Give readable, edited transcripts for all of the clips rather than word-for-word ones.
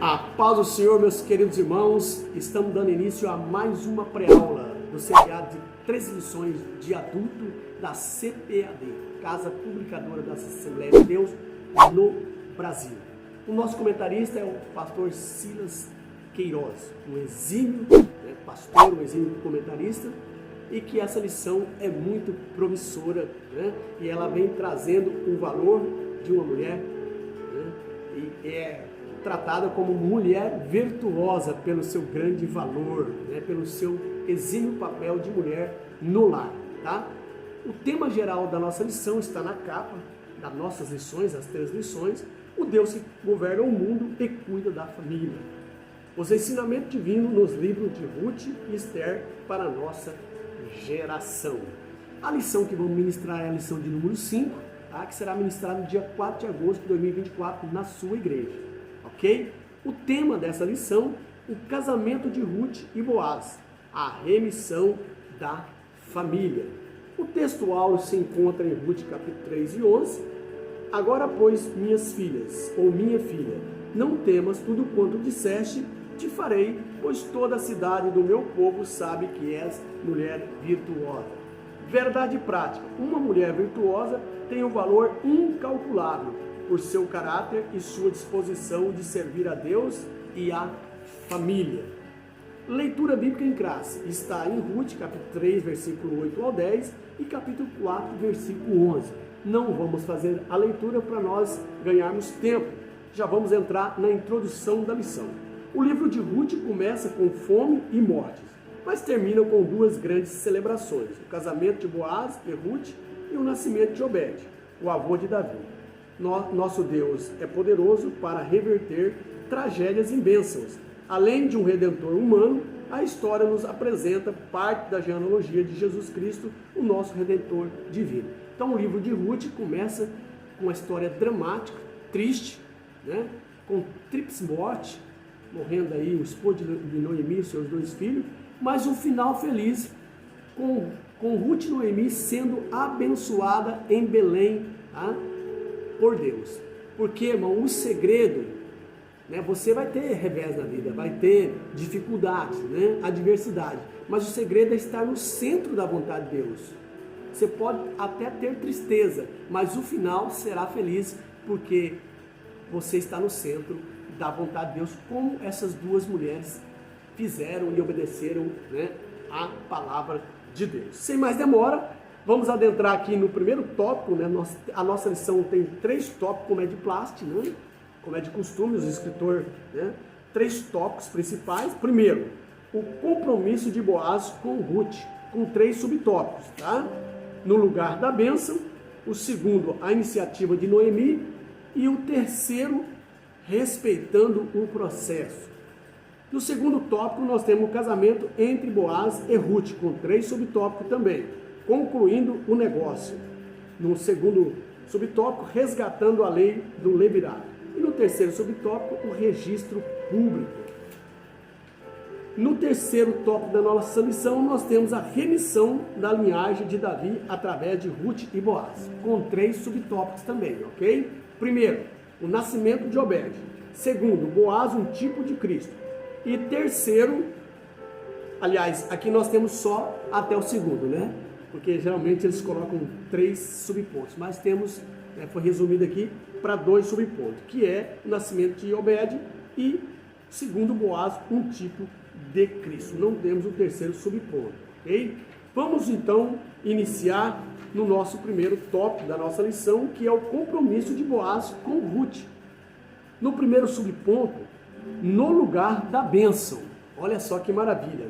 A paz do Senhor, meus queridos irmãos, estamos dando início a mais uma pré-aula do seriado de 13 lições de adulto da CPAD, Casa Publicadora da Assembleia de Deus no Brasil. O nosso comentarista é o pastor Silas Queiroz, um exímio pastor, um exímio comentarista, e que essa lição é muito promissora, e ela vem trazendo o valor de uma mulher, e é tratada como mulher virtuosa pelo seu grande valor, pelo seu exímio papel de mulher no lar. Tá? O tema geral da nossa lição está na capa das nossas lições, as 3 lições, o Deus que governa o mundo e cuida da família. Os ensinamentos divinos nos livros de Ruth e Esther para a nossa geração. A lição que vamos ministrar é a lição de número 5, tá? Que será ministrada no dia 4 de agosto de 2024 na sua igreja. Ok? O tema dessa lição, o casamento de Ruth e Boaz, a remissão da família. O texto áureo se encontra em Ruth capítulo 3 e 11. Agora, pois, minhas filhas, ou minha filha, não temas, tudo quanto disseste, te farei, pois toda a cidade do meu povo sabe que és mulher virtuosa. Verdade prática, uma mulher virtuosa tem um valor incalculável por seu caráter e sua disposição de servir a Deus e a família. Leitura bíblica em classe está em Ruth, capítulo 3, versículo 8 ao 10 e capítulo 4, versículo 11. Não vamos fazer a leitura para nós ganharmos tempo. Já vamos entrar na introdução da lição. O livro de Ruth começa com fome e mortes, mas termina com 2 grandes celebrações: o casamento de Boaz e Ruth e o nascimento de Obed, o avô de Davi. Nosso Deus é poderoso para reverter tragédias em bênçãos. Além de um redentor humano, a história nos apresenta parte da genealogia de Jesus Cristo, o nosso redentor divino. Então o livro de Ruth começa com uma história dramática, triste, com tríplice morte, morrendo aí o esposo de Noemi e seus 2 filhos, mas um final feliz, com Ruth e Noemi sendo abençoada em Belém, por Deus. Porque, irmão, o segredo, você vai ter revés na vida, vai ter dificuldades, adversidade, mas o segredo é estar no centro da vontade de Deus. Você pode até ter tristeza, mas o final será feliz, porque você está no centro da vontade de Deus, como essas 2 mulheres fizeram e obedeceram a palavra de Deus. Sem mais demora, vamos adentrar aqui no primeiro tópico. A nossa lição tem 3 tópicos, como é de plástico, como é de costume, os escritores, 3 tópicos principais. Primeiro, o compromisso de Boaz com Ruth, com 3 subtópicos, tá? No lugar da bênção. O segundo, a iniciativa de Noemi. E o terceiro, respeitando o processo. No segundo tópico, nós temos o casamento entre Boaz e Ruth, com 3 subtópicos também, concluindo o negócio. No segundo subtópico, resgatando a lei do levirato. E no terceiro subtópico, o registro público. No terceiro tópico da nossa lição, nós temos a remissão da linhagem de Davi através de Ruth e Boaz, com 3 subtópicos também, ok? Primeiro, o nascimento de Obed. Segundo, Boaz, um tipo de Cristo. E terceiro, aliás, aqui nós temos só até o segundo, Porque geralmente eles colocam 3 subpontos, mas temos, foi resumido aqui para 2 subpontos, que é o nascimento de Obed e, segundo Boaz, um tipo de Cristo. Não temos o terceiro subponto, ok? Vamos então iniciar no nosso primeiro tópico da nossa lição, que é o compromisso de Boaz com Ruth. No primeiro subponto, no lugar da bênção. Olha só que maravilha,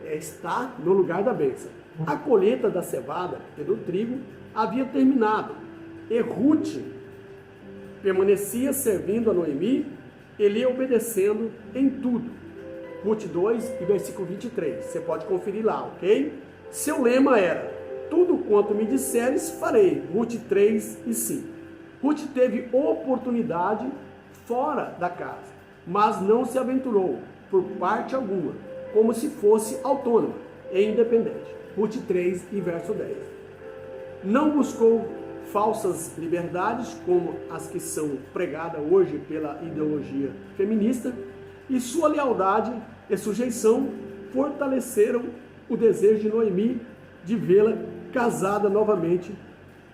Está no lugar da bênção. A colheita da cevada e do trigo havia terminado, e Ruth permanecia servindo a Noemi e lhe obedecendo em tudo. Ruth 2 e versículo 23, você pode conferir lá, ok? Seu lema era: tudo quanto me disseres farei. Ruth 3 e 5. Ruth teve oportunidade fora da casa, mas não se aventurou por parte alguma, como se fosse autônoma e independente. Ruth 3 e verso 10. Não buscou falsas liberdades, como as que são pregadas hoje pela ideologia feminista, e sua lealdade e sujeição fortaleceram o desejo de Noemi de vê-la casada novamente,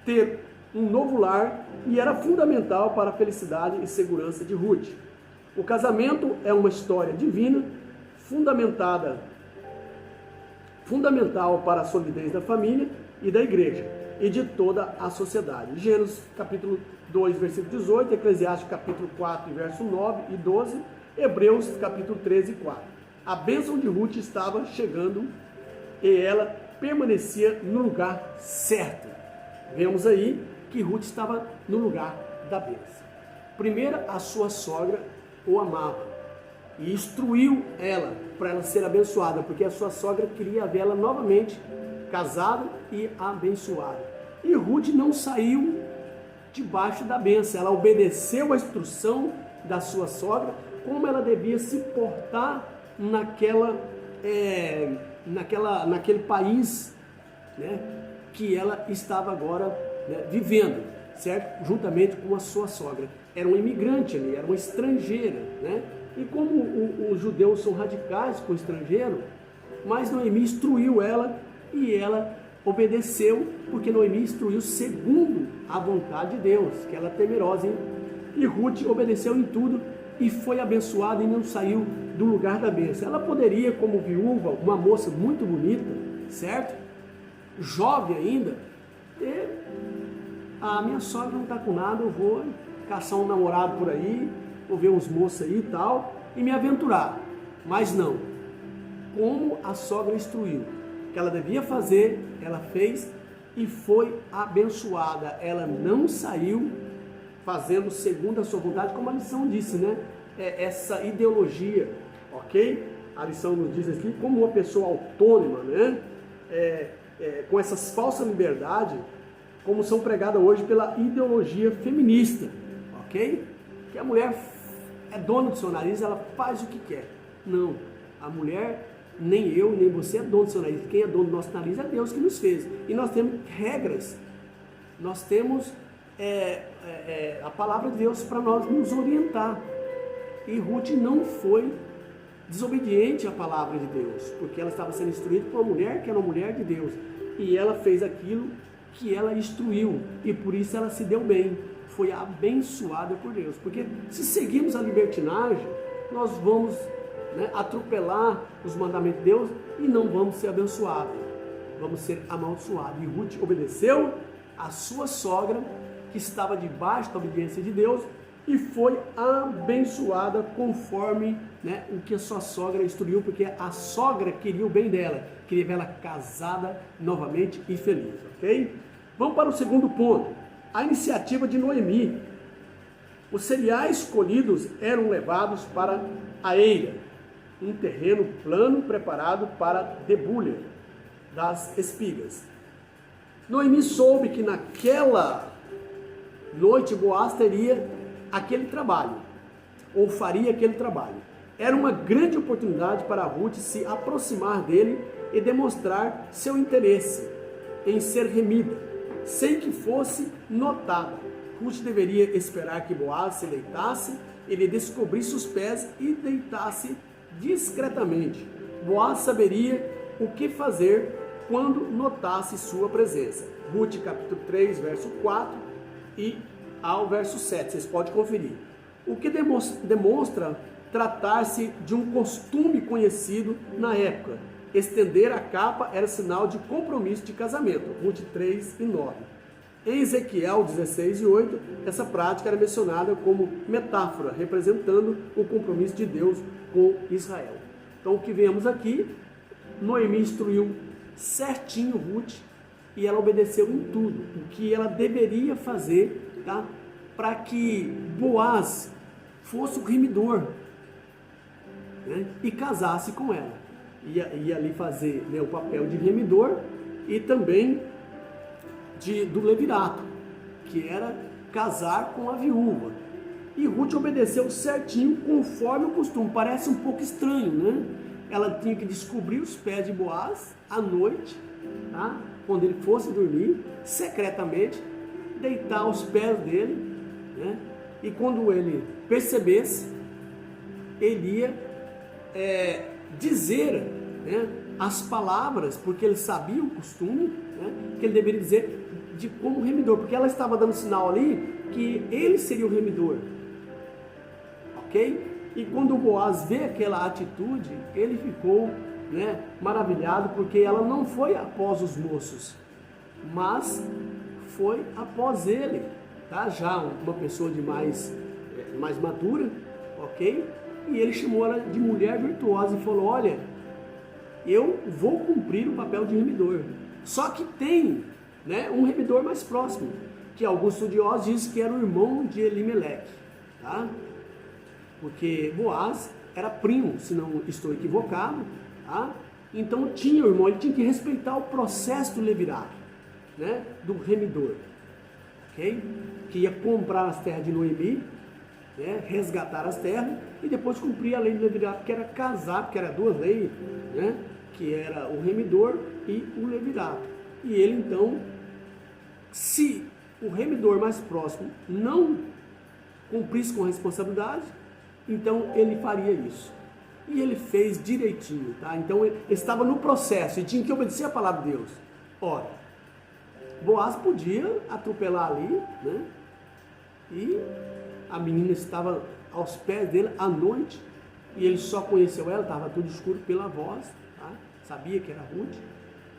ter um novo lar, e era fundamental para a felicidade e segurança de Ruth. O casamento é uma história divina, fundamental para a solidez da família e da igreja e de toda a sociedade. Gênesis capítulo 2, versículo 18, Eclesiastes capítulo 4, verso 9 e 12, Hebreus capítulo 13 e 4. A bênção de Ruth estava chegando e ela permanecia no lugar certo. Vemos aí que Ruth estava no lugar da bênção. Primeiro, a sua sogra o amava e instruiu ela para ela ser abençoada, porque a sua sogra queria vê-la novamente casada e abençoada. E Ruth não saiu debaixo da bênção, ela obedeceu a instrução da sua sogra, como ela devia se portar naquele país, né, que ela estava agora, né, vivendo, certo? Juntamente com a sua sogra. Era um imigrante ali, era uma estrangeira, né? E como os judeus são radicais com o estrangeiro, mas Noemi instruiu ela e ela obedeceu, porque Noemi instruiu segundo a vontade de Deus, que ela é temerosa, hein? E Ruth obedeceu em tudo e foi abençoada e não saiu do lugar da bênção. Ela poderia, como viúva, uma moça muito bonita, certo? Jovem ainda, ter, a minha sogra não está com nada, eu vou caçar um namorado por aí, vou ver uns moços aí e tal, e me aventurar. Mas não, como a sogra instruiu, que ela devia fazer, ela fez e foi abençoada. Ela não saiu fazendo segundo a sua vontade, como a lição disse, né? Essa ideologia, ok? A lição nos diz aqui, como uma pessoa autônoma, né? Com essas falsas liberdades, como são pregadas hoje pela ideologia feminista, ok? Que a mulher é dona do seu nariz, ela faz o que quer. Não, a mulher, nem eu, nem você é dono do seu nariz. Quem é dono do nosso nariz é Deus que nos fez. E nós temos regras, nós temos a palavra de Deus para nós nos orientar. E Ruth não foi desobediente à palavra de Deus, porque ela estava sendo instruída por uma mulher que era uma mulher de Deus. E ela fez aquilo que ela instruiu, e por isso ela se deu bem, foi abençoada por Deus. Porque se seguirmos a libertinagem, nós vamos, né, atropelar os mandamentos de Deus e não vamos ser abençoados, vamos ser amaldiçoados. E Ruth obedeceu a sua sogra, que estava debaixo da obediência de Deus, e foi abençoada conforme, né, o que a sua sogra instruiu, porque a sogra queria o bem dela, queria vê-la casada novamente e feliz, ok? Vamos para o segundo ponto, a iniciativa de Noemi. Os cereais colhidos eram levados para a eira, um terreno plano preparado para a debulha das espigas. Noemi soube que naquela noite Boaz teria aquele trabalho, ou faria aquele trabalho. Era uma grande oportunidade para Ruth se aproximar dele e demonstrar seu interesse em ser remida, sem que fosse notada. Ruth deveria esperar que Boaz se deitasse, ele descobrisse os pés e deitasse discretamente. Boaz saberia o que fazer quando notasse sua presença. Ruth capítulo 3, verso 4 e ao verso 7, vocês podem conferir. O que demonstra tratar-se de um costume conhecido na época. Estender a capa era sinal de compromisso de casamento. Ruth 3 e 9. Em Ezequiel 16 e 8, essa prática era mencionada como metáfora, representando o compromisso de Deus com Israel. Então o que vemos aqui, Noemi instruiu certinho Ruth e ela obedeceu em tudo o que ela deveria fazer, tá? Para que Boaz fosse o remidor, né? E casasse com ela. Ia ali fazer, né, o papel de remidor e também do levirato, que era casar com a viúva. E Ruth obedeceu certinho conforme o costume. Parece um pouco estranho, né? Ela tinha que descobrir os pés de Boaz à noite, tá? Quando ele fosse dormir, secretamente, deitar aos pés dele, né? E quando ele percebesse, ele ia dizer, né, as palavras, porque ele sabia o costume, né, que ele deveria dizer de como remidor, porque ela estava dando sinal ali que ele seria o remidor, ok? E quando o Boaz vê aquela atitude, ele ficou, né, maravilhado, porque ela não foi após os moços, mas foi após ele, tá? Já uma pessoa de mais madura, ok? E ele chamou ela de mulher virtuosa e falou: olha, eu vou cumprir o papel de remidor. Só que tem, né, um remidor mais próximo, que alguns estudiosos dizem que era o irmão de Elimeleque, tá? Porque Boaz era primo, se não estou equivocado, tá? Então tinha o irmão, ele tinha que respeitar o processo do levirato, né, do remidor, ok? Que ia comprar as terras de Noemi, né, resgatar as terras e depois cumprir a lei do levirato, que era casar, porque era duas leis, né, que era o remidor e o levirato. E ele então, se o remidor mais próximo não cumprisse com a responsabilidade, então ele faria isso. E ele fez direitinho, tá? Então ele estava no processo e tinha que obedecer a palavra de Deus. Ora, Boaz podia atropelar ali, né? E a menina estava aos pés dele à noite e ele só conheceu ela, estava tudo escuro pela voz, tá? Sabia que era Ruth,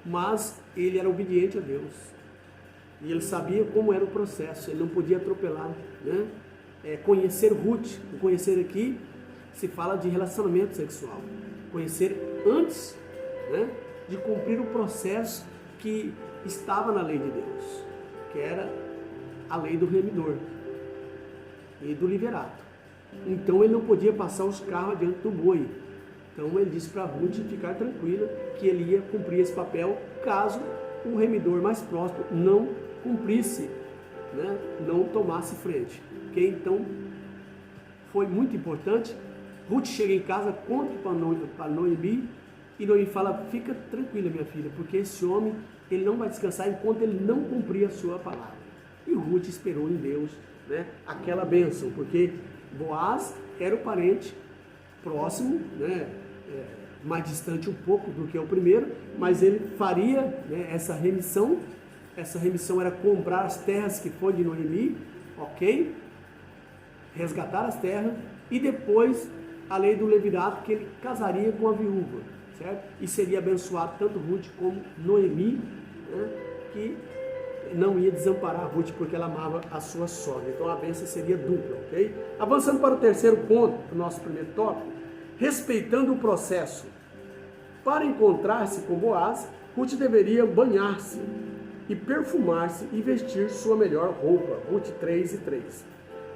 mas ele era obediente a Deus e ele sabia como era o processo, ele não podia atropelar, né? Conhecer Ruth, o conhecer aqui se fala de relacionamento sexual, conhecer antes, né, de cumprir o processo que estava na lei de Deus, que era a lei do remidor e do liverato. Então ele não podia passar os carros adiante do boi. Então ele disse para Ruth ficar tranquila que ele ia cumprir esse papel caso o remidor mais próximo não cumprisse, né, não tomasse frente. Okay? Então foi muito importante. Ruth chega em casa, conta para Noemi e Noemi fala: fica tranquila, minha filha, porque esse homem ele não vai descansar enquanto ele não cumprir a sua palavra. E Ruth esperou em Deus, né, aquela bênção, porque Boaz era o parente próximo, né, mais distante um pouco do que o primeiro, mas ele faria, né, essa remissão. Essa remissão era comprar as terras que foi de Noemi, ok? Resgatar as terras e depois a lei do levirato, que ele casaria com a viúva, certo? E seria abençoado tanto Ruth como Noemi, né, que não ia desamparar Ruth porque ela amava a sua sogra. Então a bênção seria dupla, ok? Avançando para o terceiro ponto do nosso primeiro tópico, respeitando o processo. Para encontrar-se com Boaz, Ruth deveria banhar-se e perfumar-se e vestir sua melhor roupa. Ruth 3:3.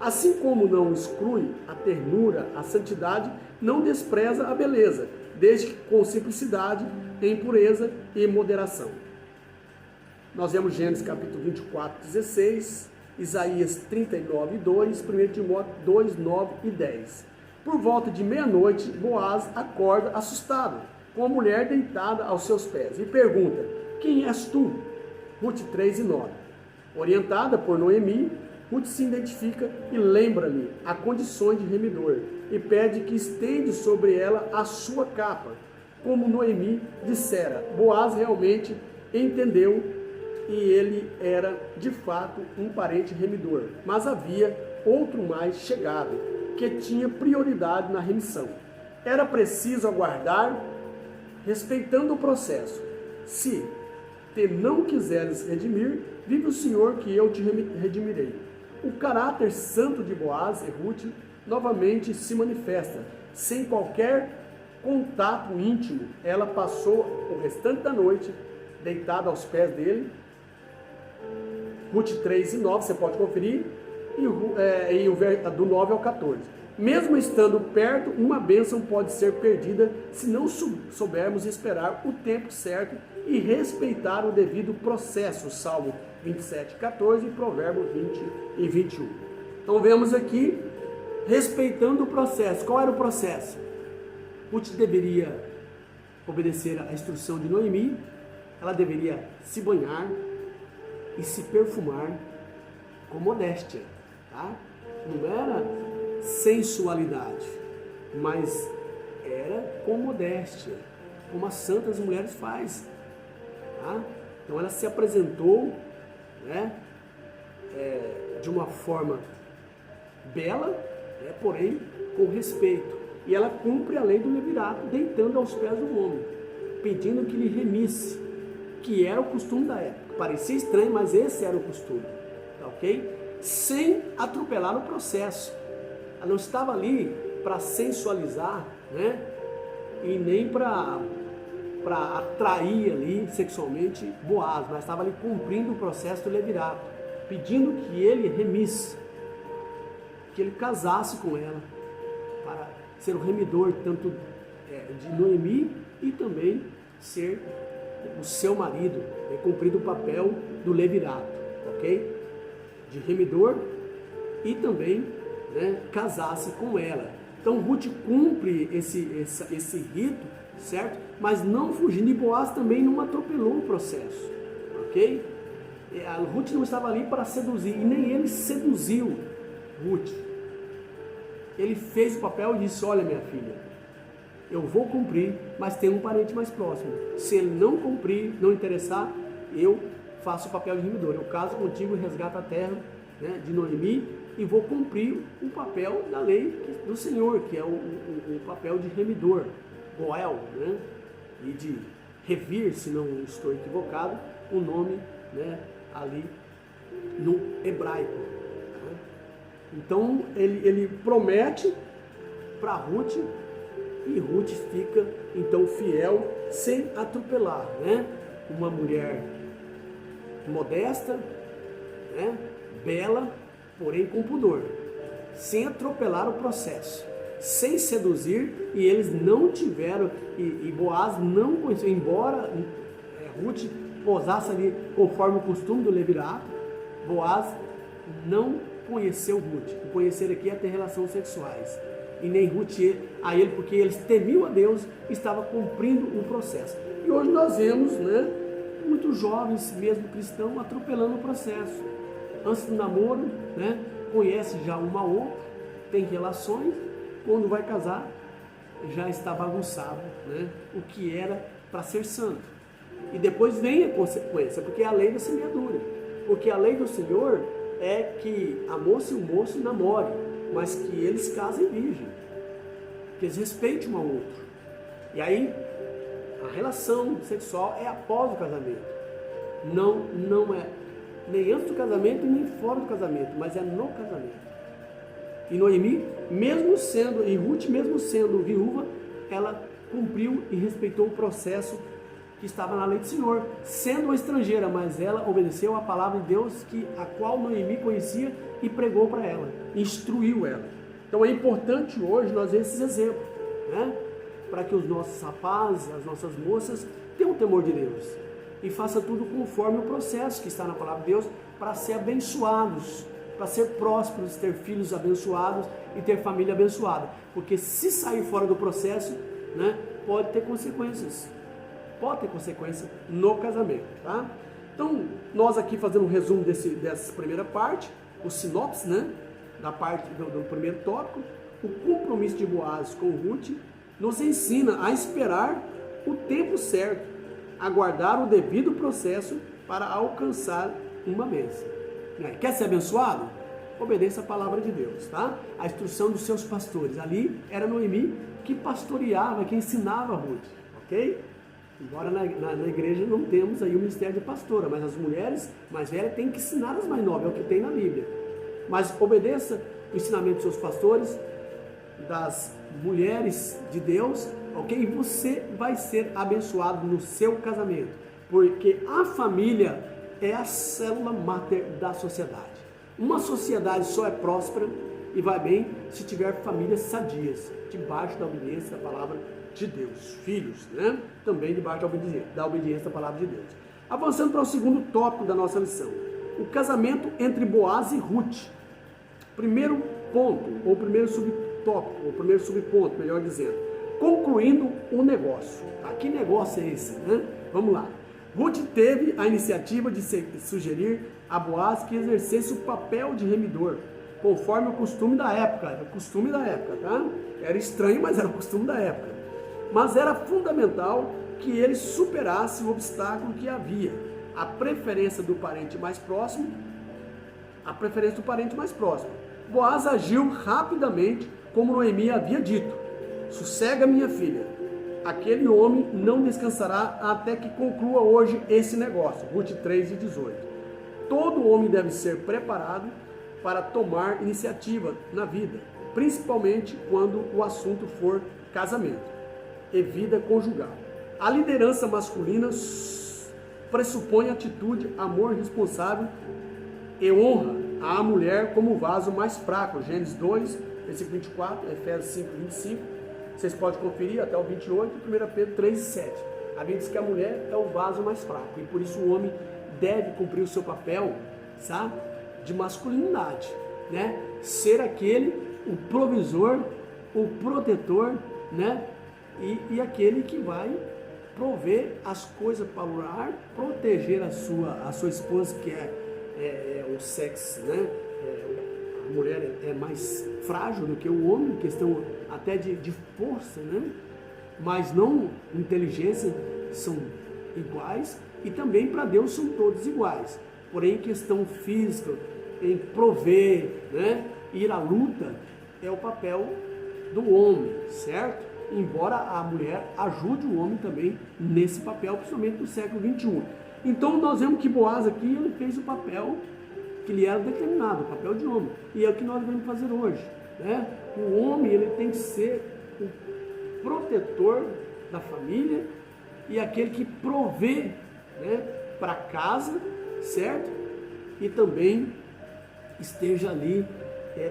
Assim como não exclui a ternura, a santidade, não despreza a beleza, desde que com simplicidade, em pureza e moderação. Nós vemos Gênesis capítulo 24:16, Isaías 39:2, 1 Timóteo 2:9-10. Por volta de meia-noite, Boaz acorda assustado, com a mulher deitada aos seus pés, e pergunta: quem és tu? Ruth 3:9. Orientada por Noemi, Ruth se identifica e lembra-lhe a condição de remidor e pede que estende sobre ela a sua capa, como Noemi dissera. Boaz realmente entendeu e ele era de fato um parente remidor, mas havia outro mais chegado que tinha prioridade na remissão. Era preciso aguardar, respeitando o processo. Se te não quiseres redimir, vive o Senhor que eu te redimirei. O caráter santo de Boaz e Ruth novamente se manifesta. Sem qualquer contato íntimo, ela passou o restante da noite deitada aos pés dele. Ruth 3:9, você pode conferir, e do 9 ao 14. Mesmo estando perto, uma bênção pode ser perdida se não soubermos esperar o tempo certo e respeitar o devido processo. Salmo 27:14 e Provérbios 20:21. Então vemos aqui, respeitando o processo. Qual era o processo? Ruth deveria obedecer à instrução de Noemi, ela deveria se banhar e se perfumar com modéstia, tá? Não era sensualidade, mas era com modéstia, como as santas mulheres fazem, tá? Então ela se apresentou, né, de uma forma bela, né, porém com respeito. E ela cumpre a lei do levirato, deitando aos pés do homem, pedindo que lhe remisse, que era o costume da época. Parecia estranho, mas esse era o costume, tá ok? Sem atropelar o processo. Ela não estava ali para sensualizar, né? E nem para atrair ali sexualmente Boaz, mas estava ali cumprindo o processo do levirato, pedindo que ele remisse, que ele casasse com ela, para ser o remidor tanto de Noemi e também ser o seu marido, cumprido o papel do levirato, ok? De remidor e também, né, casasse com ela. Então Ruth cumpre esse rito, certo? Mas não fugindo, e Boaz também não atropelou o processo, ok? A Ruth não estava ali para seduzir, e nem ele seduziu Ruth. Ele fez o papel e disse: olha, minha filha, eu vou cumprir, mas tem um parente mais próximo. Se ele não cumprir, não interessar, eu faço o papel de remidor. Eu caso contigo e resgato a terra, né, de Noemi, e vou cumprir o papel da lei do Senhor, que é o papel de remidor, Goel, né, e de revir, se não estou equivocado, o nome, né, ali no hebraico. Né? Então ele promete para Ruth, e Ruth fica então fiel, sem atropelar, né? Uma mulher modesta, né? Bela, porém com pudor, sem atropelar o processo, sem seduzir, e eles não tiveram, e Boaz não conheceu, embora Ruth posasse ali conforme o costume do levirato, Boaz não conheceu Ruth. O conhecer aqui é ter relações sexuais, e nem Ruth a ele, porque eles temiam a Deus, estava cumprindo o processo. E hoje nós vemos, né, muitos jovens, mesmo cristãos, atropelando o processo. Antes do namoro, né, conhece já uma outra, tem relações, quando vai casar, já está bagunçado, né, o que era para ser santo. E depois vem a consequência, porque é a lei da semeadura. Porque a lei do Senhor é que a moça e o moço namorem, mas que eles casem virgem, que eles respeitem um ao outro. E aí, a relação sexual é após o casamento. Não é nem antes do casamento e nem fora do casamento, mas é no casamento. E Noemi, e Ruth, mesmo sendo viúva, ela cumpriu e respeitou o processo que estava na lei do Senhor, sendo uma estrangeira, mas ela obedeceu a palavra de Deus, a qual Noemi conhecia, e pregou para ela, instruiu ela. Então é importante hoje nós ver esses exemplos, né? Para que os nossos rapazes, as nossas moças tenham o temor de Deus e façam tudo conforme o processo que está na palavra de Deus, para ser abençoados, para ser prósperos, ter filhos abençoados e ter família abençoada. Porque se sair fora do processo, né, pode ter consequências. Pode ter consequência no casamento, tá? Então, nós aqui fazendo um resumo dessa primeira parte, o sinopse, né, da parte do primeiro tópico, o compromisso de Boaz com Ruth nos ensina a esperar o tempo certo, aguardar o devido processo para alcançar uma bênção. Quer ser abençoado? Obedeça a palavra de Deus, tá? A instrução dos seus pastores. Ali era Noemi que pastoreava, que ensinava a Ruth, ok? Embora na igreja não temos aí o ministério de pastora, mas as mulheres mais velhas têm que ensinar as mais novas, é o que tem na Bíblia. Mas obedeça o ensinamento dos seus pastores, das mulheres de Deus, ok? E você vai ser abençoado no seu casamento, porque a família é a célula máter da sociedade. Uma sociedade só é próspera e vai bem se tiver famílias sadias, debaixo da obediência da palavra de Deus. Filhos, né? Também debaixo da obediência da palavra de Deus. Avançando para o segundo tópico da nossa lição. O casamento entre Boaz e Ruth. Primeiro ponto, ou primeiro subtópico, ou primeiro subponto, melhor dizendo. Concluindo o negócio. Que negócio é esse, né? Vamos lá. Ruth teve a iniciativa de sugerir a Boaz que exercesse o papel de remidor, conforme o costume da época. Era o costume da época, tá? Era estranho, mas era o costume da época. Mas era fundamental que ele superasse o obstáculo que havia, a preferência do parente mais próximo. Boaz agiu rapidamente, como Noemi havia dito: sossega, minha filha, aquele homem não descansará até que conclua hoje esse negócio. Ruth 3:18. Todo homem deve ser preparado para tomar iniciativa na vida, principalmente quando o assunto for casamento e vida conjugal. A liderança masculina pressupõe atitude, amor responsável e honra à mulher como vaso mais fraco. Gênesis 2, versículo 24, Efésios 5, 25. Vocês podem conferir até o 28, 1 Pedro 3 e 7. A Bíblia diz que a mulher é o vaso mais fraco e por isso o homem deve cumprir o seu papel, sabe, de masculinidade, né? Ser aquele, o provisor, o protetor, né? E aquele que vai prover as coisas para o lar, proteger a sua esposa, que é o sexo, né? A mulher é mais frágil do que o homem, questão até de força, né? Mas não inteligência, são iguais, e também para Deus são todos iguais. Porém, questão física, em prover, né? Ir à luta, é o papel do homem, certo? Embora a mulher ajude o homem também nesse papel, principalmente no século 21. Então nós vemos que Boaz aqui, ele fez o papel que lhe era determinado, o papel de homem. E é o que nós devemos fazer hoje, né? O homem, ele tem que ser o protetor da família e aquele que provê, né, para casa, certo? E também esteja ali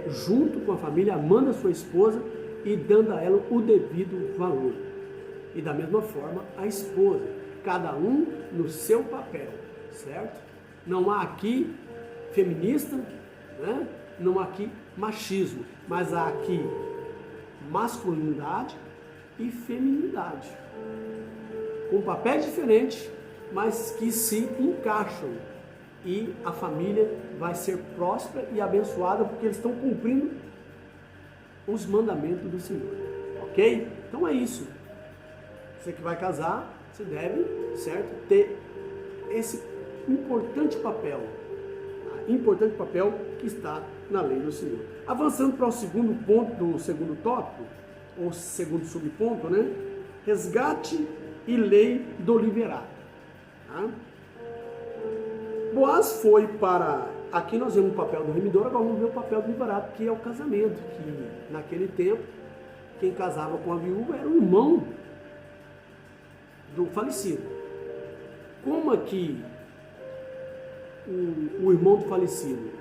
junto com a família, amando a sua esposa e dando a ela o devido valor. E da mesma forma a esposa, cada um no seu papel, certo? Não há aqui feminista, né? Não há aqui machismo, mas há aqui masculinidade e feminilidade, com papéis diferentes, mas que se encaixam, e a família vai ser próspera e abençoada porque eles estão cumprindo os mandamentos do Senhor, ok? Então é isso. Você que vai casar, você deve, certo, ter esse importante papel que está na lei do Senhor. Avançando para o segundo ponto do segundo tópico, ou segundo subponto, né? Resgate e lei do liverato. Tá? Boaz foi para... Aqui nós vemos o papel do remidor, agora vamos ver o papel do liverato, que é o casamento, que naquele tempo, quem casava com a viúva era o irmão do falecido. Como aqui o irmão do falecido,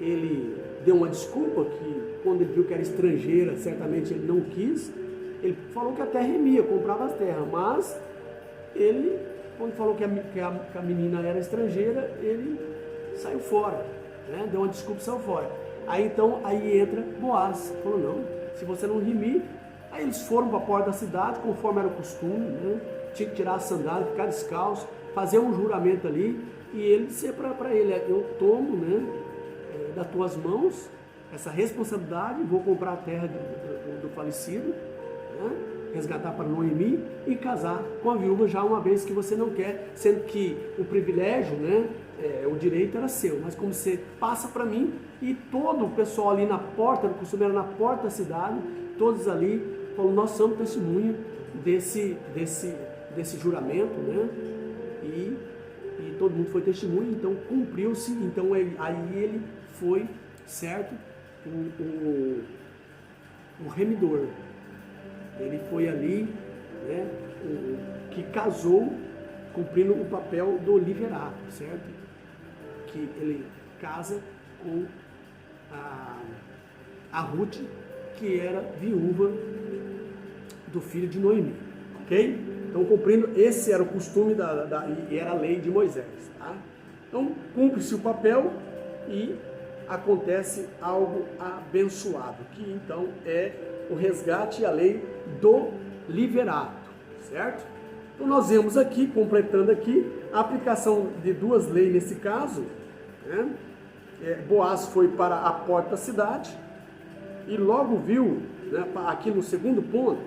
ele deu uma desculpa, que quando ele viu que era estrangeira, certamente ele não quis, ele falou que a terra remia, comprava as terras, mas ele, quando falou que a menina era estrangeira, ele saiu fora, né? Deu uma desculpa e saiu fora. Aí entra Boaz, falou: não, se você não remir. Aí eles foram para a porta da cidade, conforme era o costume, né? Tinha que tirar a sandália, ficar descalço, fazer um juramento ali, e ele disse para ele: eu tomo, né, das tuas mãos essa responsabilidade, vou comprar a terra do falecido, né, resgatar para Noemi e casar com a viúva, já uma vez que você não quer, sendo que o privilégio, né, o direito era seu, mas como você passa para mim. E todo o pessoal ali na porta, o costume era na porta da cidade, todos ali falaram: nós somos testemunha desse juramento, né? E todo mundo foi testemunha, então cumpriu-se. Então aí ele foi, certo, o remidor. Ele foi ali, né, que casou, cumprindo o papel do liverato, certo? Que ele casa com a Ruth, que era viúva do filho de Noemi, ok? Então, cumprindo, esse era o costume e era a lei de Moisés, tá? Então, cumpre-se o papel e acontece algo abençoado, que então é o resgate e a lei do liverato, certo? Então nós vemos aqui, completando aqui, a aplicação de duas leis nesse caso, né? Boaz foi para a porta da cidade e logo viu, né, aqui no segundo ponto,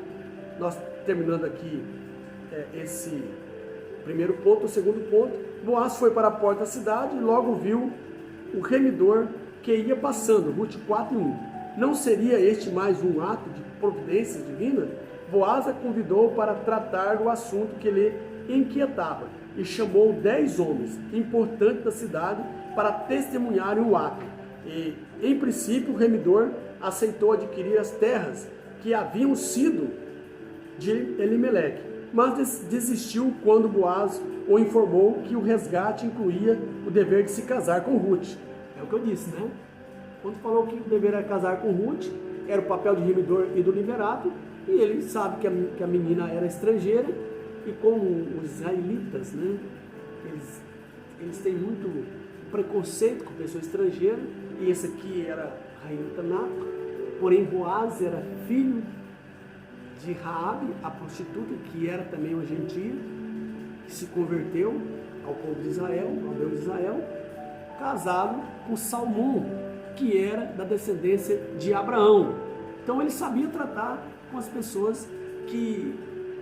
nós terminando aqui esse primeiro ponto, o segundo ponto, Boaz foi para a porta da cidade e logo viu o remidor que ia passando, Rute 4:1. Não seria este mais um ato de providência divina? Boaz a convidou para tratar do assunto que lhe inquietava e chamou 10 homens importantes da cidade para testemunharem o ato. E, em princípio, o remidor aceitou adquirir as terras que haviam sido de Elimeleque, mas desistiu quando Boaz o informou que o resgate incluía o dever de se casar com Rute. É o que eu disse, né? Quando falou que o dever era casar com Rute, era o papel de remidor e do liberato, e ele sabe que a menina era estrangeira, e como os israelitas, né? Eles têm muito preconceito com pessoa estrangeira, e esse aqui era rainha Tanaco, porém Boaz era filho de Raabe, a prostituta, que era também uma gentia, que se converteu ao povo de Israel, ao Deus de Israel, casado com Salmão, que era da descendência de Abraão. Então ele sabia tratar com as pessoas que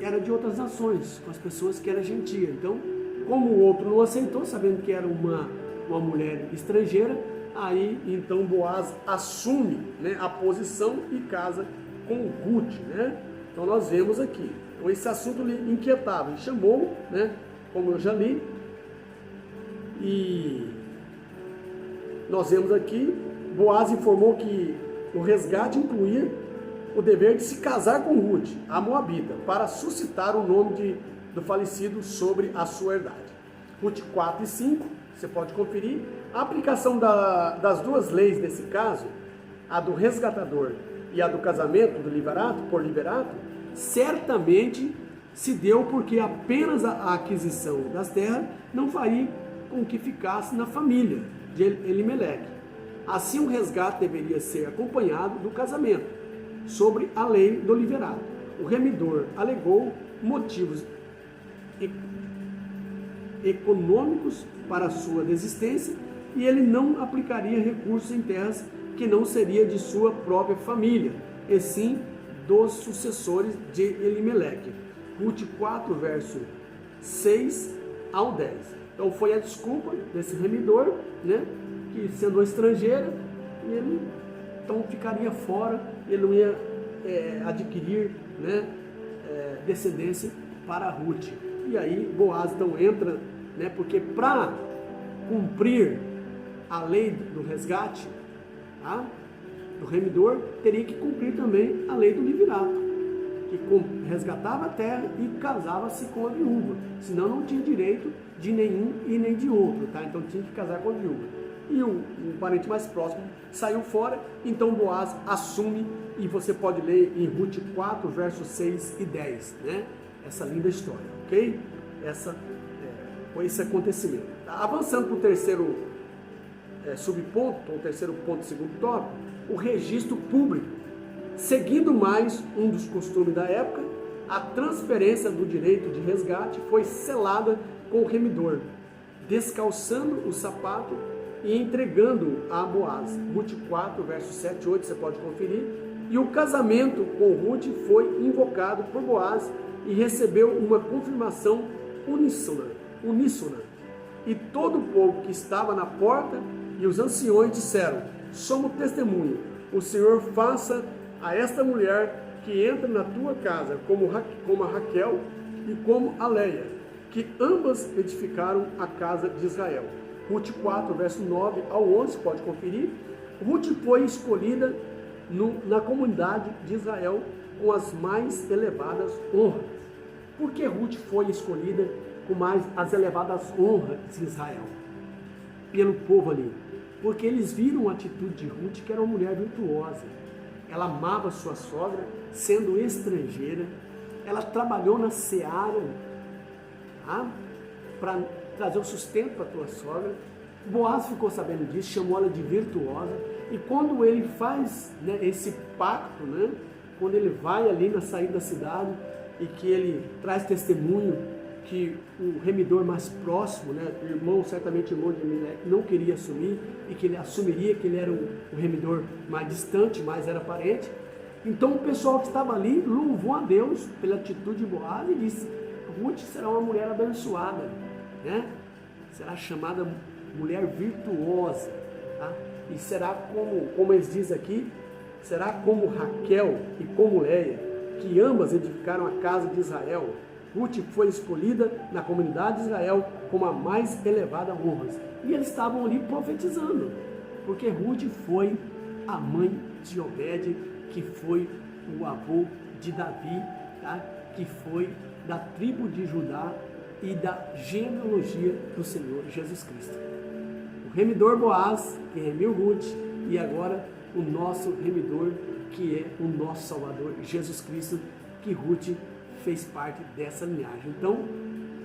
eram de outras nações, com as pessoas que eram gentias. Então, como o outro não aceitou, sabendo que era uma mulher estrangeira, aí então Boaz assume, né, a posição e casa com Rute, né? Então nós vemos aqui, então esse assunto lhe inquietava, e chamou, né, como eu já li, e nós vemos aqui, Boaz informou que o resgate incluía o dever de se casar com Rute, a moabita, para suscitar o nome do falecido sobre a sua herdade. Rute 4 e 5, você pode conferir. A aplicação das duas leis nesse caso, a do resgatador e a do casamento do liberato, por liberato, certamente se deu porque apenas a aquisição das terras não faria com que ficasse na família de Elimeleque. Assim, o resgate deveria ser acompanhado do casamento, sobre a lei do liberato. O remidor alegou motivos econômicos para sua desistência e ele não aplicaria recursos em terras que não seria de sua própria família, e sim dos sucessores de Elimeleque. Rute 4, verso 6 ao 10. Então foi a desculpa desse remidor, né, que sendo estrangeira, ele então ficaria fora, ele não ia adquirir, né, descendência para Rute. E aí Boaz então entra, né, porque para cumprir a lei do resgate, tá, do remidor, teria que cumprir também a lei do liberato, que resgatava a terra e casava-se com a viúva, senão não tinha direito de nenhum e nem de outro, tá? Então tinha que casar com a viúva. E o parente mais próximo saiu fora, então Boaz assume, e você pode ler em Rute 4, versos 6 e 10, né? Essa linda história, ok? Foi esse acontecimento. Avançando para o terceiro subponto, ou terceiro ponto do segundo tópico, o registro público. Seguindo mais um dos costumes da época, a transferência do direito de resgate foi selada com o remidor, descalçando o sapato e entregando a Boaz. Rute 4, versos 7 e 8, você pode conferir. E o casamento com Rute foi invocado por Boaz e recebeu uma confirmação uníssona. E todo o povo que estava na porta e os anciões disseram: somos testemunho, o Senhor faça a esta mulher que entra na tua casa, como a Raquel e como a Leia, que ambas edificaram a casa de Israel. Rute 4, verso 9 ao 11, pode conferir. Rute foi escolhida na comunidade de Israel com as mais elevadas honras. Por que Rute foi escolhida com as elevadas honras de Israel? Pelo povo ali. Porque eles viram a atitude de Rute, que era uma mulher virtuosa. Ela amava sua sogra, sendo estrangeira. Ela trabalhou na seara, tá, para trazer o sustento para a tua sogra. Boaz ficou sabendo disso, chamou ela de virtuosa. E quando ele faz, né, esse pacto, né, quando ele vai ali na saída da cidade e que ele traz testemunho que o remidor mais próximo, né, certamente o irmão de Elimelec, não queria assumir, e que ele assumiria que ele era o remidor mais distante, mas era parente. Então o pessoal que estava ali louvou a Deus pela atitude de Boaz e disse: Ruth será uma mulher abençoada, né? Será chamada mulher virtuosa, tá? E será como eles dizem aqui, será como Raquel e como Leia, que ambas edificaram a casa de Israel. Ruth foi escolhida na comunidade de Israel como a mais elevada honra. E eles estavam ali profetizando, porque Ruth foi a mãe de Obed, que foi o avô de Davi, tá? Que foi da tribo de Judá e da genealogia do Senhor Jesus Cristo. O remidor Boaz, que remiu Ruth, e agora o nosso remidor, que é o nosso Salvador Jesus Cristo, que Ruth fez parte dessa linhagem. Então,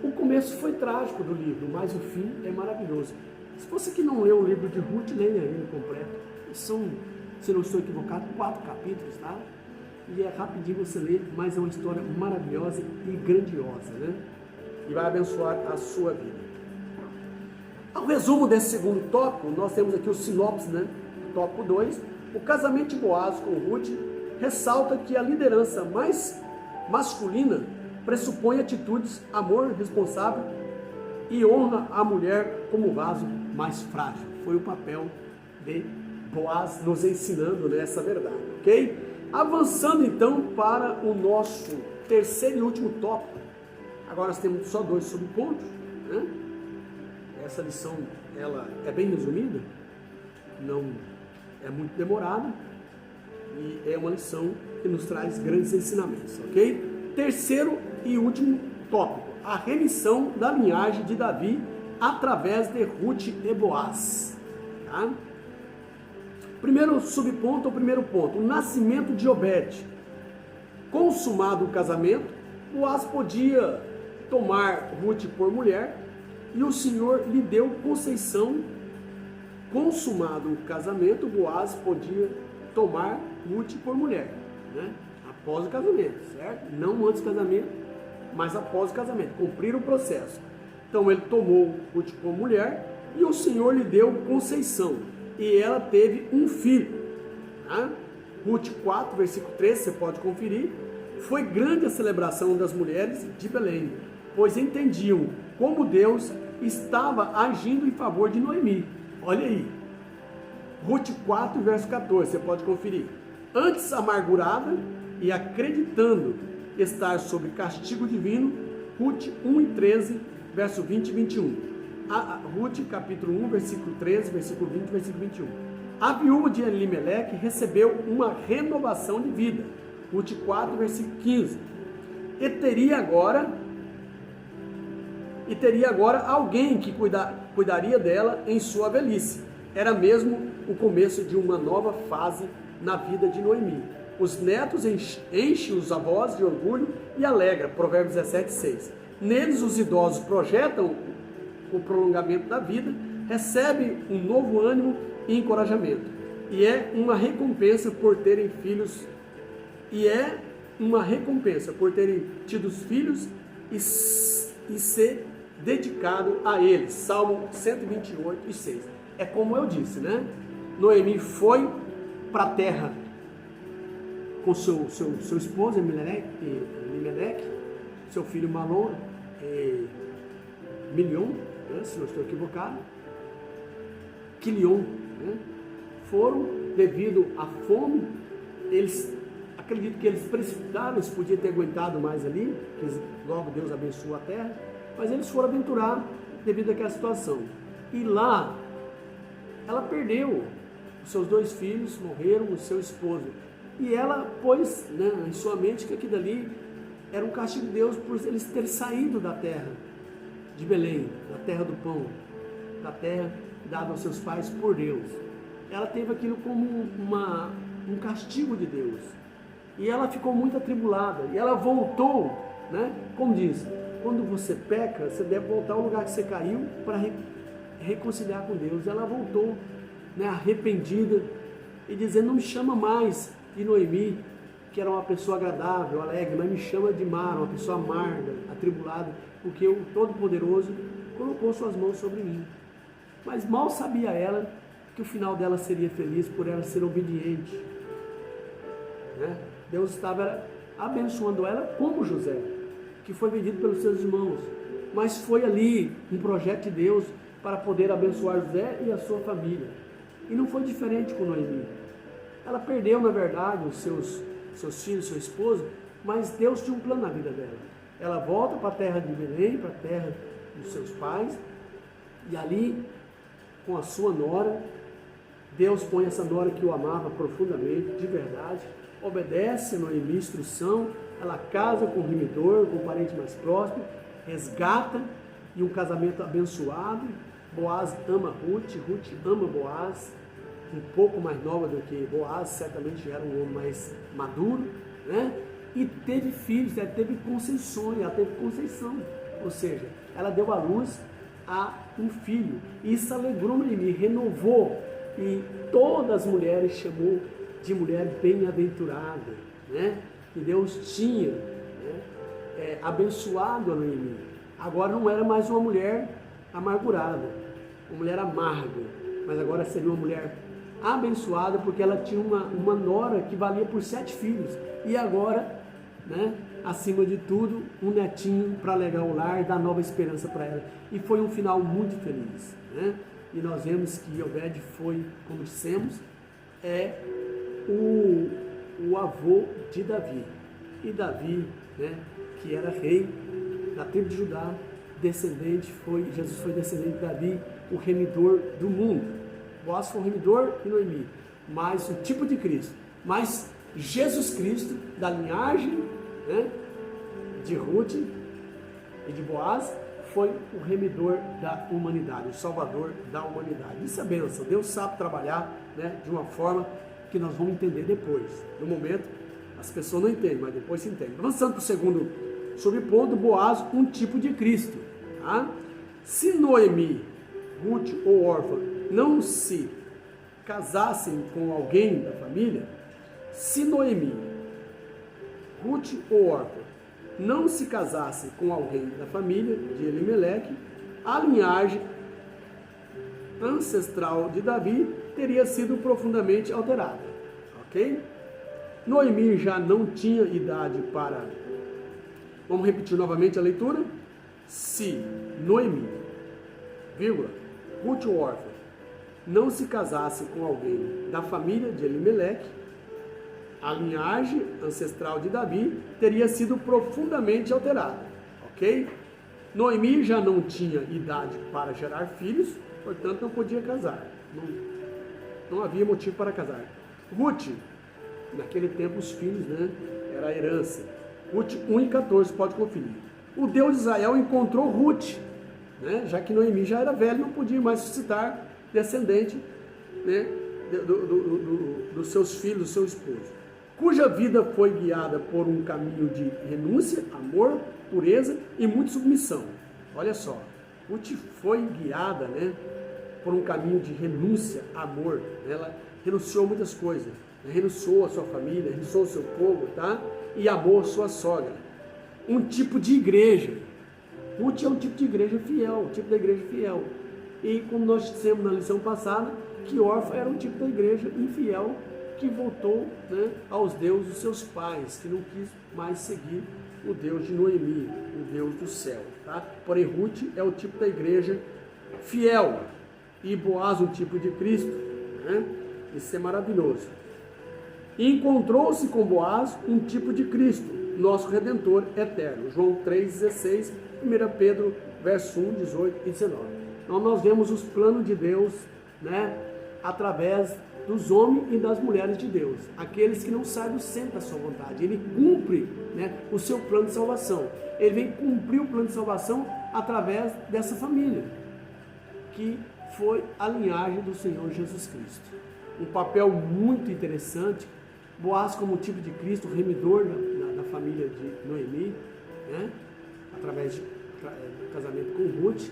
o começo foi trágico do livro, mas o fim é maravilhoso. Se você que não leu o livro de Ruth, leia ele completo. São, se não estou equivocado, 4 capítulos, tá? E é rapidinho você ler, mas é uma história maravilhosa e grandiosa, né? E vai abençoar a sua vida. Ao resumo desse segundo tópico, nós temos aqui o sinopse, né? Tópico 2. O casamento de Boaz com Ruth ressalta que a liderança mais masculina pressupõe atitudes, amor responsável e honra a mulher como vaso mais frágil. Foi o papel de Boaz nos ensinando nessa verdade, ok? Avançando então para o nosso terceiro e último tópico. Agora nós temos só 2 subpontos, né? Essa lição ela é bem resumida, não é muito demorada e é uma lição que nos traz grandes ensinamentos, ok? Terceiro e último tópico, a remissão da linhagem de Davi através de Ruth e Boaz, tá? Primeiro subponto, ou primeiro ponto, o nascimento de Obed. Consumado o casamento, Boaz podia tomar Ruth por mulher e o Senhor lhe deu conceição. Consumado o casamento, Boaz podia tomar Ruth por mulher, né? Após o casamento, certo? Não antes do casamento, mas após o casamento, cumprir o processo. Então ele tomou Ruth por mulher e o Senhor lhe deu conceição, e ela teve um filho, tá? Ruth 4, versículo 13, você pode conferir. Foi grande a celebração das mulheres de Belém, pois entendiam como Deus estava agindo em favor de Noemi. Olha aí, Ruth 4, verso 14, você pode conferir. Antes amargurada e acreditando estar sob castigo divino, Ruth 1 e 13, verso 20 e 21. Ruth capítulo 1, versículo 13, versículo 20 e versículo 21. A viúva de Elimelec recebeu uma renovação de vida. Ruth 4, versículo 15. E teria agora alguém que cuidaria dela em sua velhice. Era mesmo o começo de uma nova fase na vida de Noemi. Os netos enchem os avós de orgulho e alegra. Provérbios 17, 6. Neles os idosos projetam o prolongamento da vida, recebem um novo ânimo e encorajamento. E é uma recompensa por terem filhos, tido filhos e ser dedicado a eles. Salmo 128 e 6. É como eu disse, né? Noemi foi para a terra com seu esposo Elimelec, seu filho Malom, Milion, né? Se não estou equivocado, Quilion, né? Foram devido à fome. Acredito que eles precipitaram, eles podiam ter aguentado mais ali, que logo Deus abençoou a terra, mas eles foram aventurar devido àquela situação. E lá, ela perdeu os seus 2 filhos, morreram, o seu esposo. E ela pôs, né, em sua mente que aquilo ali era um castigo de Deus por eles terem saído da terra de Belém, da terra do pão, da terra dada aos seus pais por Deus. Ela teve aquilo como um castigo de Deus. E ela ficou muito atribulada. E ela voltou, né? Como diz, quando você peca, você deve voltar ao lugar que você caiu para reconciliar com Deus. Ela voltou, né, arrependida e dizendo: não me chama mais de Noemi, que era uma pessoa agradável, alegre, mas me chama de Mara, uma pessoa amarga, atribulada, porque o Todo-Poderoso colocou suas mãos sobre mim. Mas mal sabia ela que o final dela seria feliz por ela ser obediente. Né? Deus estava abençoando ela como José, que foi vendido pelos seus irmãos. Mas foi ali um projeto de Deus para poder abençoar José e a sua família. E não foi diferente com Noemi. Ela perdeu, na verdade, os seus filhos, seu esposo, mas Deus tinha um plano na vida dela. Ela volta para a terra de Belém, para a terra dos seus pais, e ali, com a sua nora, Deus põe essa nora que o amava profundamente, de verdade, obedece a Noemi, instrução, ela casa com o remidor, com o parente mais próximo, resgata, e um casamento abençoado. Boaz ama Ruth, Ruth ama Boaz, um pouco mais nova do que Boaz, certamente era um homem mais maduro, né? E teve filhos, ela teve conceição, ou seja, ela deu à luz a um filho. Isso alegrou Noemi, renovou, e todas as mulheres chamou de mulher bem-aventurada, né? Que Deus tinha, né, abençoado a Noemi. Agora não era mais uma mulher amargurada, uma mulher amarga, mas agora seria uma mulher abençoada, porque ela tinha uma nora que valia por 7 filhos, e agora, né, acima de tudo, um netinho para alegar o lar, dar nova esperança para ela. E foi um final muito feliz, né? E nós vemos que Obed foi, como dissemos, o avô de Davi. E Davi, né, que era rei da tribo de Judá, Jesus foi descendente de Davi, o remidor do mundo. Boaz foi o remidor e Noemi, mas o tipo de Cristo. Mas Jesus Cristo, da linhagem, né, de Ruth e de Boaz, foi o remidor da humanidade, o salvador da humanidade. Isso é bênção. Deus sabe trabalhar, né, de uma forma que nós vamos entender depois. No momento, as pessoas não entendem, mas depois se entende. Avançando para o segundo subponto, Boaz, um tipo de Cristo. Tá? Se Noemi, Ruth ou órfã não se casassem com alguém da família, se Noemi, Ruth ou órfã não se casassem com alguém da família de Elimeleque, a linhagem ancestral de Davi teria sido profundamente alterada. Ok? Noemi já não tinha idade para... Vamos repetir novamente a leitura? Se Noemi, vírgula, Ruth ou órfã, não se casasse com alguém da família de Elimeleque, a linhagem ancestral de Davi teria sido profundamente alterada, ok? Noemi já não tinha idade para gerar filhos, portanto não podia casar, não havia motivo para casar. Ruth, naquele tempo os filhos, né, era a herança. Ruth 1:14, pode conferir. O Deus de Israel encontrou Ruth, né, já que Noemi já era velha, não podia mais suscitar descendente, né, dos seus filhos, do seu esposo, cuja vida foi guiada por um caminho de renúncia, amor, pureza e muita submissão. Olha só, Ruth foi guiada, né, por um caminho de renúncia, amor. Ela renunciou a muitas coisas, renunciou a sua família, renunciou ao seu povo, tá? E amou a sua sogra. Um tipo de igreja. Ruth é um tipo de igreja fiel, um tipo da igreja fiel. E como nós dissemos na lição passada, que órfã era um tipo da igreja infiel, que voltou, né, aos deuses dos seus pais, que não quis mais seguir o Deus de Noemi, o Deus do céu. Tá? Porém, Ruth é o tipo da igreja fiel, e Boaz o tipo de Cristo. Né? Isso é maravilhoso. E encontrou-se com Boaz um tipo de Cristo, nosso Redentor eterno. João 3,16, 1 Pedro, verso 1, 18 e 19. Então nós vemos os planos de Deus, né, através dos homens e das mulheres de Deus, aqueles que não saem do centro da sua vontade. Ele cumpre, né, o seu plano de salvação. Ele vem cumprir o plano de salvação através dessa família, que foi a linhagem do Senhor Jesus Cristo. Um papel muito interessante. Boaz como tipo de Cristo, remidor da família de Noemi, né, através do casamento com Ruth,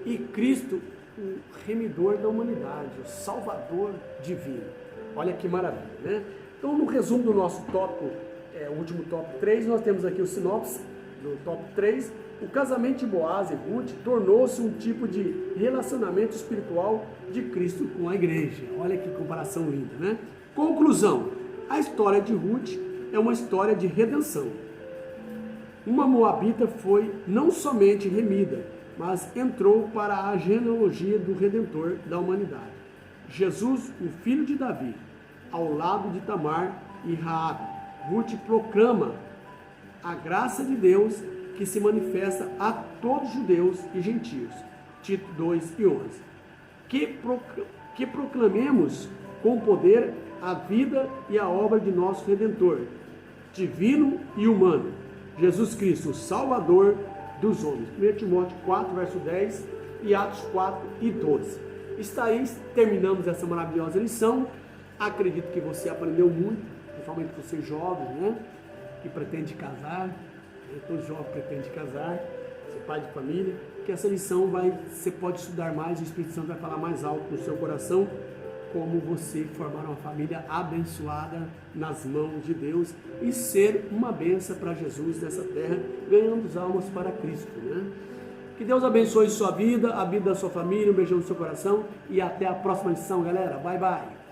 e Cristo, o remidor da humanidade, o salvador divino. Olha que maravilha, né? Então, no resumo do nosso tópico o último top 3, nós temos aqui o sinopse do top 3. O casamento de Boaz e Ruth tornou-se um tipo de relacionamento espiritual de Cristo com a igreja. Olha que comparação linda, né? Conclusão: a história de Ruth é uma história de redenção. Uma moabita foi não somente remida, mas entrou para a genealogia do Redentor da humanidade. Jesus, o filho de Davi, ao lado de Tamar e Raabe. Ruth proclama a graça de Deus que se manifesta a todos os judeus e gentios. Tito 2:11. Que proclamemos com poder a vida e a obra de nosso Redentor, divino e humano, Jesus Cristo, o Salvador dos homens. 1 Timóteo 4, verso 10 e Atos 4 e 12. Está aí, terminamos essa maravilhosa lição. Acredito que você aprendeu muito, principalmente você jovem, né? Que pretende casar, todo jovem pretende casar, ser pai de família, que essa lição você pode estudar mais, o Espírito Santo vai falar mais alto no seu coração, como você formar uma família abençoada nas mãos de Deus e ser uma bênção para Jesus nessa terra, ganhando as almas para Cristo, né? Que Deus abençoe sua vida, a vida da sua família, um beijão no seu coração e até a próxima lição, galera. Bye, bye!